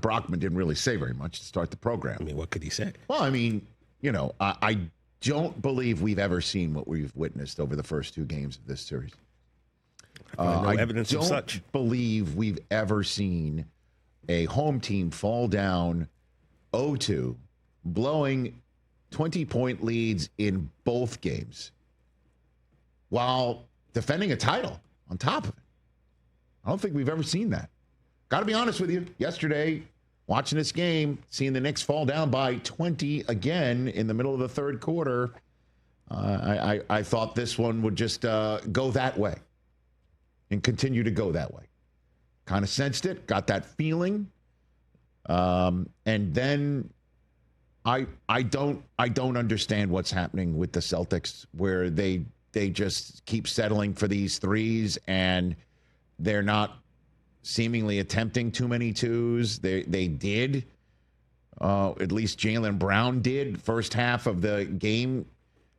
Brockman didn't really say very much to start the program. I mean, what could he say? Well, I mean, I don't believe we've ever seen what we've witnessed over the first 2 games of this series. No evidence of such. I don't believe we've ever seen a home team fall down 0-2, blowing 20-point leads in both games while defending a title on top of it. I don't think we've ever seen that. Got to be honest with you. Yesterday, watching this game, seeing the Knicks fall down by 20 again in the middle of the third quarter, I thought this one would just go that way and continue to go that way. Kind of sensed it, got that feeling. And then I don't understand what's happening with the Celtics, where they just keep settling for these threes and they're not seemingly attempting too many twos. They did. At least Jaylen Brown did first half of the game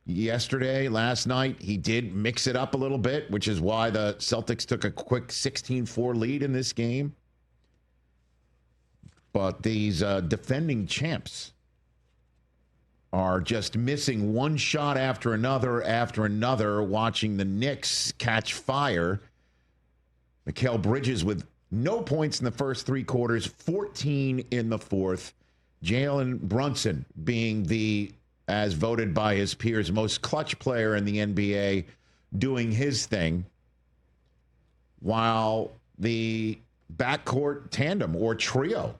last night. He did mix it up a little bit, which is why the Celtics took a quick 16-4 lead in this game. But these defending champs are just missing one shot after another, watching the Knicks catch fire. Mikal Bridges with no points in the first 3 quarters, 14 in the fourth. Jalen Brunson being the, as voted by his peers, most clutch player in the NBA, doing his thing, while the backcourt tandem or trio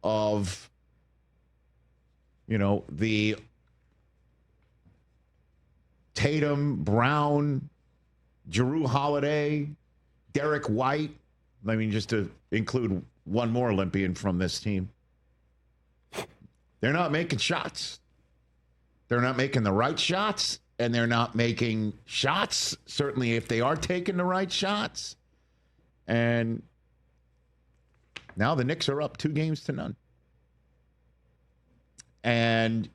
of, the Tatum, Brown, Jrue Holiday, Derek White, I mean, just to include one more Olympian from this team, they're not making shots. They're not making the right shots, and they're not making shots, certainly if they are taking the right shots. And now the Knicks are up 2-0. And,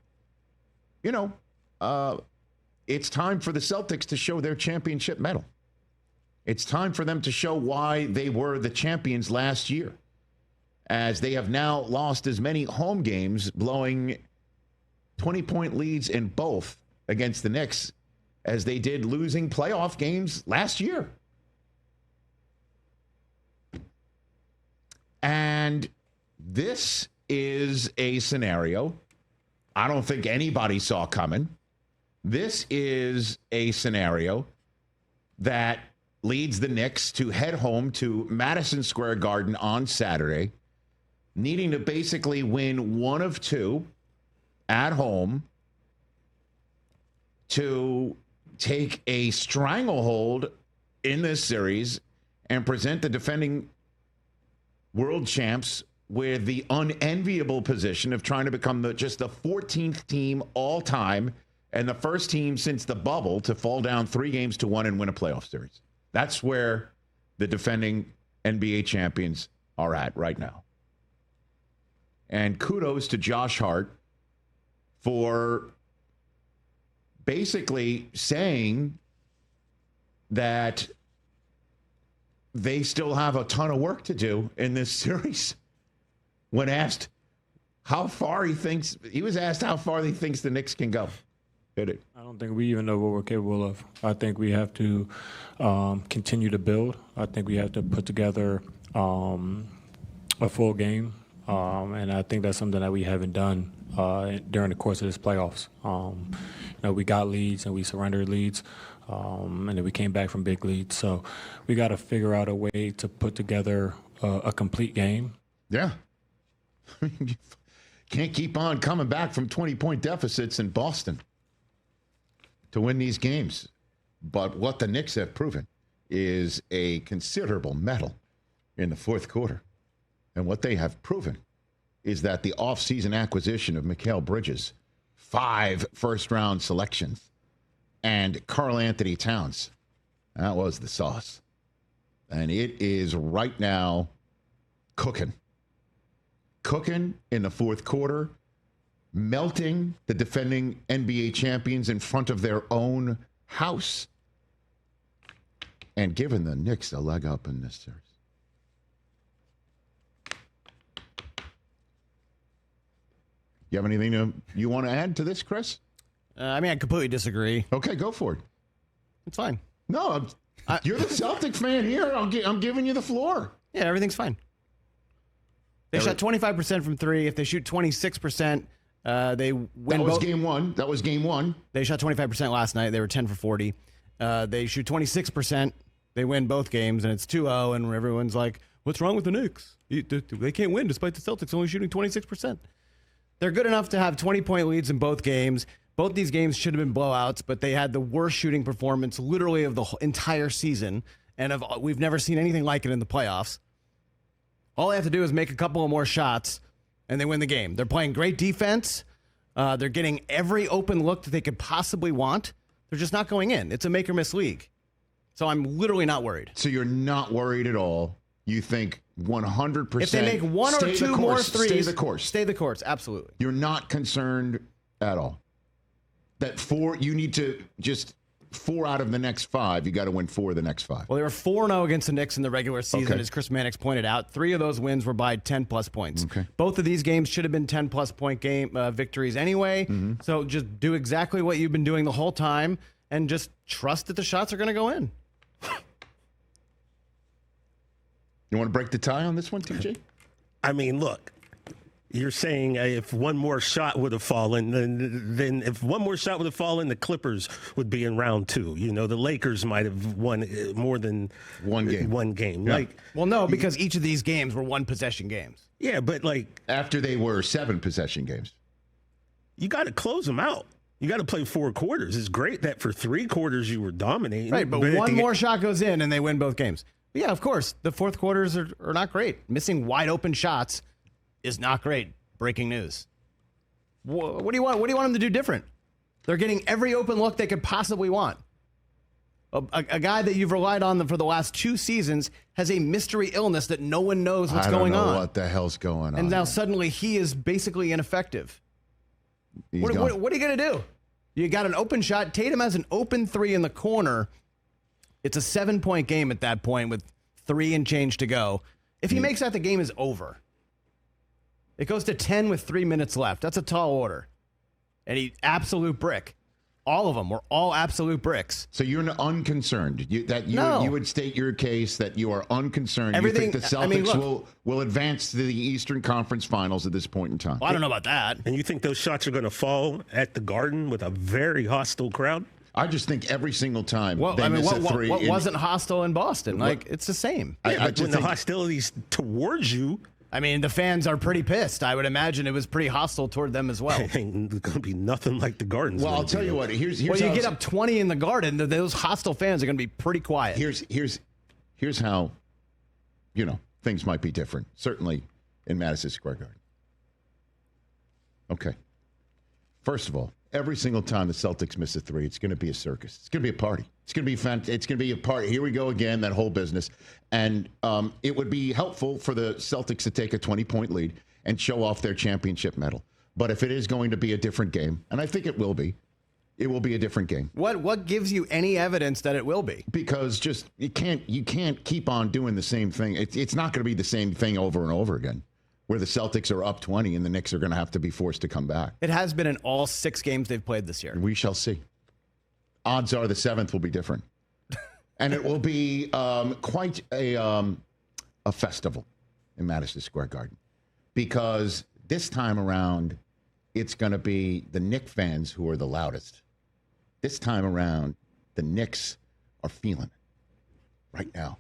it's time for the Celtics to show their championship medal. It's time for them to show why they were the champions last year, as they have now lost as many home games, blowing 20-point leads in both against the Knicks as they did losing playoff games last year. And this is a scenario I don't think anybody saw coming. This is a scenario that leads the Knicks to head home to Madison Square Garden on Saturday, needing to basically win one of 2 at home to take a stranglehold in this series and present the defending world champs with the unenviable position of trying to become just the 14th team all time and the first team since the bubble to fall down 3-1 and win a playoff series. That's where the defending NBA champions are at right now. And kudos to Josh Hart for basically saying that they still have a ton of work to do in this series. When asked how far he thinks, he was asked how far he thinks the Knicks can go. Hit it. I don't think we even know what we're capable of. I think we have to continue to build. I think we have to put together a full game. And I think that's something that we haven't done during the course of this playoffs. We got leads and we surrendered leads, and then we came back from big leads. So we got to figure out a way to put together a complete game. Yeah. You can't keep on coming back from 20-point deficits in Boston to win these games. But what the Knicks have proven is a considerable mettle in the fourth quarter. And what they have proven is that the offseason acquisition of Mikal Bridges, 5 first-round selections, and Karl-Anthony Towns, that was the sauce. And it is right now cooking. Cooking in the fourth quarter, melting the defending NBA champions in front of their own house, and giving the Knicks a leg up in this series. You have anything you want to add to this, Chris? I completely disagree. Okay, go for it. It's fine. No, you're the Celtic fan here. I'm giving you the floor. Yeah, everything's fine. They shot 25% from three. If they shoot 26%, they win. That was game one. They shot 25% last night. They were 10 for 40. They shoot 26%. They win both games, and it's 2-0, and everyone's like, what's wrong with the Knicks? They can't win despite the Celtics only shooting 26%. They're good enough to have 20-point leads in both games. Both these games should have been blowouts, but they had the worst shooting performance literally of the entire season, and we've never seen anything like it in the playoffs. All they have to do is make a couple of more shots, and they win the game. They're playing great defense. They're getting every open look that they could possibly want. They're just not going in. It's a make-or-miss league. So I'm literally not worried. So you're not worried at all? You think 100%? If they make one or two more threes, stay the course. Stay the course, absolutely. You're not concerned at all? That you need to just 4 out of the next 5. You got to win 4 of the next 5. Well, they were 4-0 against the Knicks in the regular season, as Chris Mannix pointed out. 3 of those wins were by 10-plus points. Okay. Both of these games should have been 10-plus point game victories anyway. Mm-hmm. So just do exactly what you've been doing the whole time and just trust that the shots are going to go in. You want to break the tie on this one, TJ? Look. You're saying if one more shot would have fallen, then if one more shot would have fallen, the Clippers would be in round 2. The Lakers might have won more than one game. Yeah. Well, no, because each of these games were one-possession games. Yeah, but after they were 7-possession games, you got to close them out. You got to play 4 quarters. It's great that for 3 quarters you were dominating. Right, but one more shot goes in and they win both games. But yeah, of course, the fourth quarters are not great. Missing wide-open shots is not great. Breaking news. What do you want? What do you want them to do different? They're getting every open look they could possibly want. A guy that you've relied on for the last 2 seasons has a mystery illness that no one knows what's going on. I don't know what the hell's going on. And now suddenly he is basically ineffective. What are you going to do? You got an open shot. Tatum has an open 3 in the corner. It's a 7-point game at that point with 3 and change to go. If he makes that, the game is over. It goes to 10 with 3 minutes left. That's a tall order. And he absolute brick. All of them were all absolute bricks. So you're unconcerned. You would state your case that you are unconcerned. Everything, you think the Celtics will advance to the Eastern Conference Finals at this point in time? Well, I don't know about that. And you think those shots are going to fall at the Garden with a very hostile crowd? I just think every single time they miss a 3. What wasn't hostile in Boston? It's the same. But when the hostility's towards you. The fans are pretty pissed. I would imagine it was pretty hostile toward them as well. Ain't going to be nothing like the Garden's. Well, I'll tell you what. Here's you get up 20 in the Garden, those hostile fans are going to be pretty quiet. Here's how, things might be different. Certainly in Madison Square Garden. Okay. First of all, every single time the Celtics miss a 3, it's going to be a circus. It's going to be a party. It's going to be fun. It's going to be a party. Here we go again, that whole business. And it would be helpful for the Celtics to take a 20-point lead and show off their championship medal. But if it is going to be a different game, and I think it will be a different game. What gives you any evidence that it will be? Because you can't keep on doing the same thing. It's not going to be the same thing over and over again, where the Celtics are up 20 and the Knicks are going to have to be forced to come back. It has been in all 6 games they've played this year. We shall see. Odds are the 7th will be different. And it will be quite a festival in Madison Square Garden. Because this time around, it's going to be the Knicks fans who are the loudest. This time around, the Knicks are feeling it. Right now,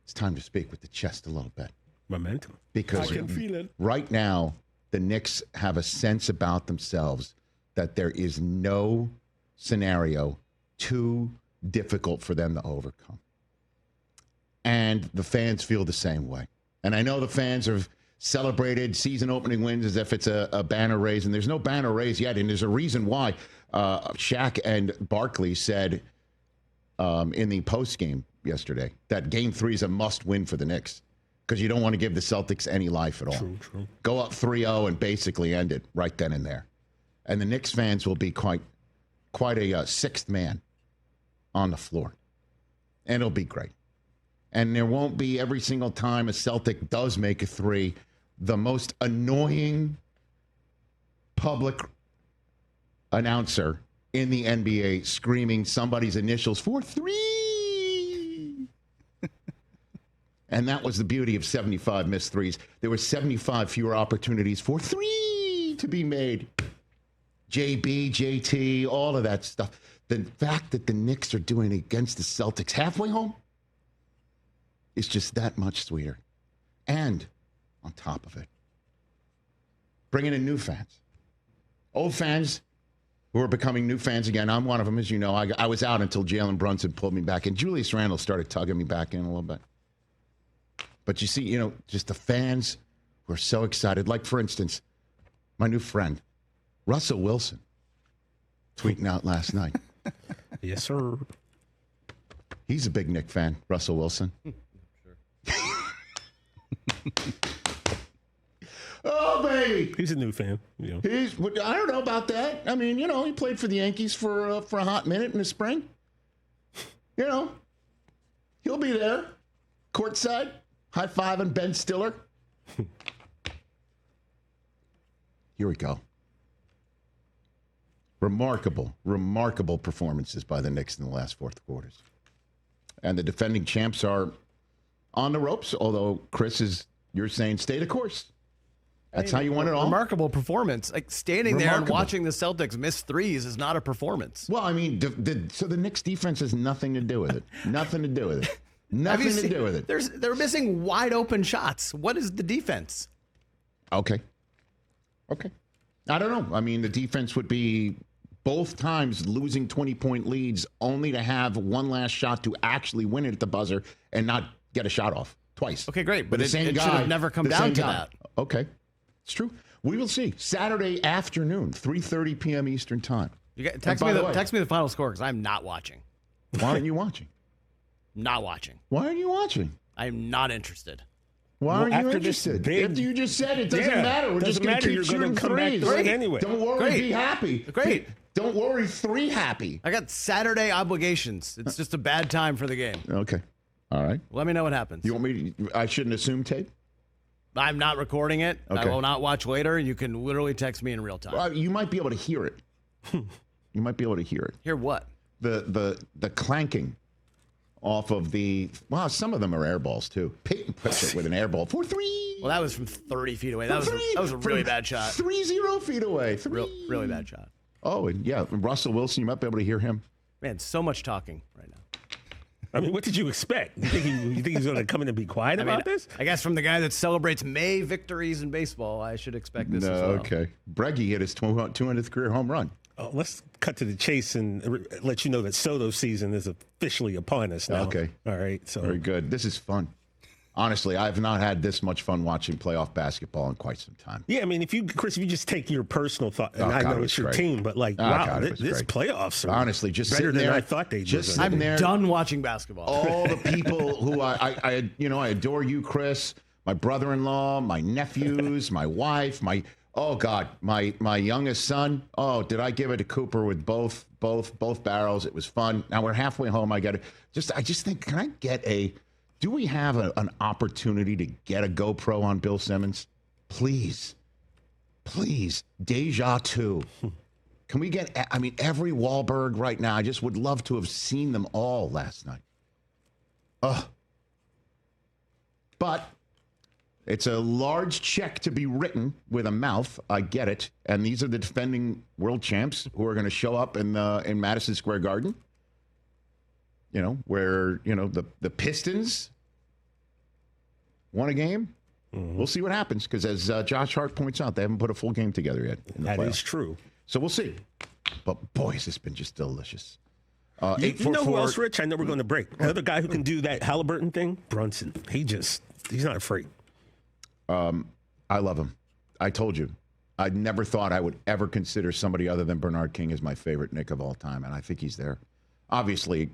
it's time to speak with the chest a little bit. Momentum. Because I can feel it. Right now, the Knicks have a sense about themselves that there is no scenario too difficult for them to overcome. And the fans feel the same way. And I know the fans have celebrated season opening wins as if it's a banner raise, and there's no banner raise yet. And there's a reason why. Shaq and Barkley said in the post game yesterday that Game 3 is a must win for the Knicks, because you don't want to give the Celtics any life at all. True. Go up 3-0 and basically end it right then and there. And the Knicks fans will be quite a sixth man on the floor. And it'll be great. And there won't be, every single time a Celtic does make a 3, the most annoying public announcer in the NBA screaming somebody's initials for 3. And that was the beauty of 75 missed threes. There were 75 fewer opportunities for 3 to be made. JB, JT, all of that stuff. The fact that the Knicks are doing it against the Celtics halfway home is just that much sweeter. And on top of it, bringing in new fans. Old fans who are becoming new fans again. I'm one of them, as you know. I was out until Jalen Brunson pulled me back in. Julius Randle started tugging me back in a little bit. But you see, just the fans who are so excited. Like, for instance, my new friend, Russell Wilson, tweeting out last night. Yes, sir. He's a big Knick fan, Russell Wilson. Oh, baby. He's a new fan. I don't know about that. I mean, he played for the Yankees for a hot minute in the spring. He'll be there, courtside, high-fiving Ben Stiller. Here we go. Remarkable performances by the Knicks in the last fourth quarters. And the defending champs are on the ropes, although, Chris, you're saying stay the course. That's how you want it all? Remarkable performance. Like, standing there and watching the Celtics miss threes is not a performance. Well, I mean, so the Knicks defense has nothing to do with it. Nothing to do with it. Nothing to do with it. They're missing wide open shots. What is the defense? Okay. I don't know. I mean, the defense would be both times losing 20-point leads only to have one last shot to actually win it at the buzzer and not get a shot off twice. Okay, great. But it should have never come down to that. Okay. It's true. We will see. Saturday afternoon, 3:30 p.m. Eastern Time. Text me the final score because I'm not watching. Why aren't you watching? Not watching. Why aren't you watching? I'm not interested. Why aren't you interested? After you just said it doesn't matter. We're just going to keep shooting threes. Anyway. Don't worry, be happy. Great. Don't worry, 3 happy. I got Saturday obligations. It's just a bad time for the game. Okay. All right. Let me know what happens. You want me to, I shouldn't assume tape? I'm not recording it. Okay. I will not watch later. You can literally text me in real time. Well, you might be able to hear it. You might be able to hear it. Hear what? The clanking off of the, some of them are air balls too. Peyton puts it with an air ball for 3. Well, that was from 30 feet away. That was a really bad shot. 30 feet away. 3. Really bad shot. Oh, and yeah, Russell Wilson, you might be able to hear him. Man, so much talking right now. I mean, what did you expect? You think he's going to come in and be quiet about this? I guess from the guy that celebrates May victories in baseball, I should expect this as well. Okay. Breggy hit his 200th career home run. Oh, let's cut to the chase and let you know that Soto season is officially upon us now. Okay. All right. So very good. This is fun. Honestly, I've not had this much fun watching playoff basketball in quite some time. Yeah, I mean, Chris, if you just take your personal thought, and I know it's your team, but wow, this playoffs are honestly just better than there, I thought they'd be. I'm done watching basketball. All the people who I adore you, Chris, my brother-in-law, my nephews, my wife, my youngest son. Oh, did I give it to Cooper with both barrels? It was fun. Now we're halfway home. I just think, can I get do we have an opportunity to get a GoPro on Bill Simmons? Please. Deja vu. Can we get, every Wahlberg right now? I just would love to have seen them all last night. But it's a large check to be written with a mouth. I get it. And these are the defending world champs who are going to show up in Madison Square Garden. Where, the Pistons won a game. Mm-hmm. We'll see what happens because, as Josh Hart points out, they haven't put a full game together yet. That is true. So we'll see. But, boy, has this been just delicious. You know who else, Rich? I know we're going to break. Another guy who can do that Halliburton thing, Brunson. He's not afraid. I love him. I told you. I never thought I would ever consider somebody other than Bernard King as my favorite Knick of all time, and I think he's there. Obviously,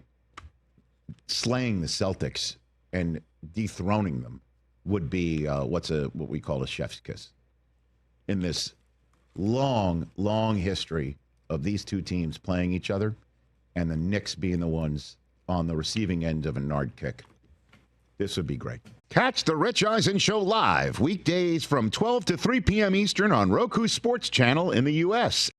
slaying the Celtics and dethroning them would be what we call a chef's kiss. In this long, long history of these two teams playing each other and the Knicks being the ones on the receiving end of a Nard kick. This would be great. Catch the Rich Eisen Show live weekdays from 12 to 3 p.m. Eastern on Roku Sports Channel in the U.S.